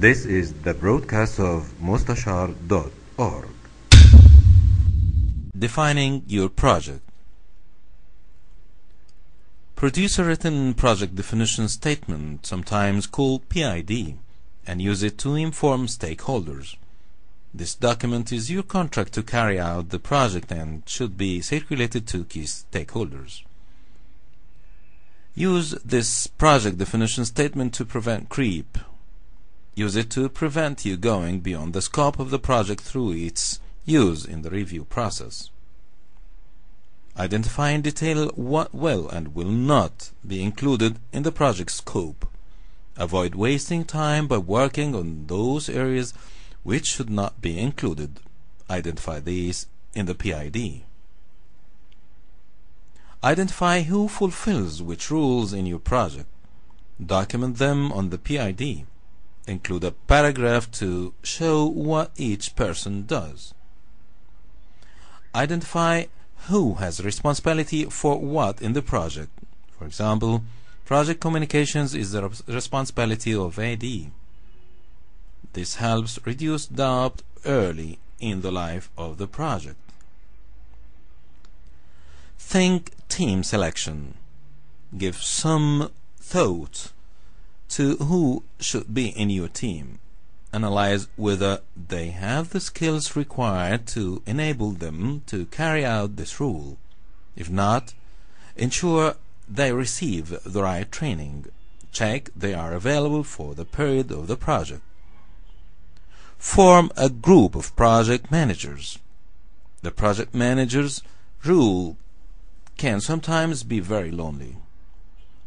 This is the broadcast of mustashar.org. Defining your project. Produce a written project definition statement, sometimes called PID, and use it to inform stakeholders. This document is your contract to carry out the project and should be circulated to key stakeholders. Use this project definition statement to prevent creep. Use it to prevent you going beyond the scope of the project through its use in the review process. Identify in detail what will and will not be included in the project scope. Avoid wasting time by working on those areas which should not be included. Identify these in the PID. Identify who fulfills which rules in your project. Document them on the PID. Include a paragraph to show what each person does. Identify who has responsibility for what in the project. For example, project communications is the responsibility of AD. This helps reduce doubt early in the life of the project. Think team selection. Give some thought to who should be in your team. Analyze whether they have the skills required to enable them to carry out this role. If not, ensure they receive the right training. Check they are available for the period of the project. Form a group of project managers. The project manager's role can sometimes be very lonely.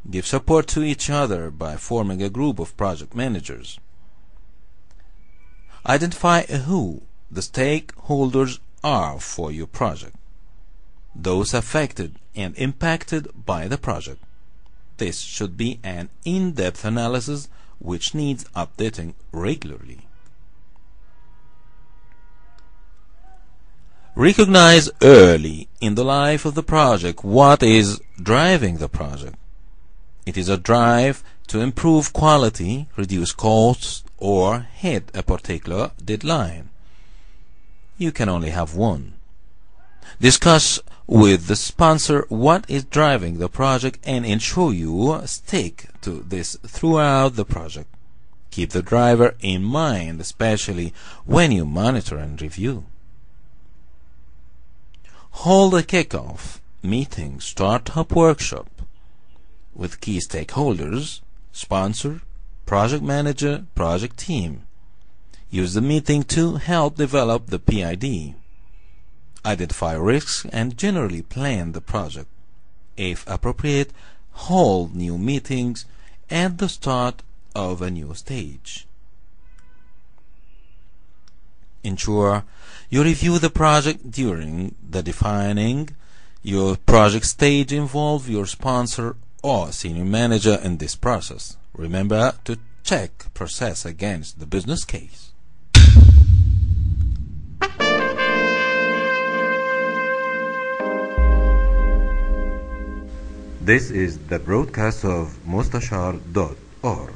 Give support to each other by forming a group of project managers. Identify who the stakeholders are for your project, those affected and impacted by the project. This should be an in-depth analysis which needs updating regularly. Recognize early in the life of the project what is driving the project. It is a drive to improve quality, reduce costs, or hit a particular deadline. You can only have one. Discuss with the sponsor what is driving the project and ensure you stick to this throughout the project. Keep the driver in mind, especially when you monitor and review. Hold a kickoff meeting, startup workshop with key stakeholders, sponsor, project manager, project team. Use the meeting to help develop the PID. Identify risks and generally plan the project. If appropriate, hold new meetings at the start of a new stage. Ensure you review the project during the defining your project stage. Involve your sponsor or senior manager in this process. Remember to check process against the business case. This is the broadcast of mustashar.org.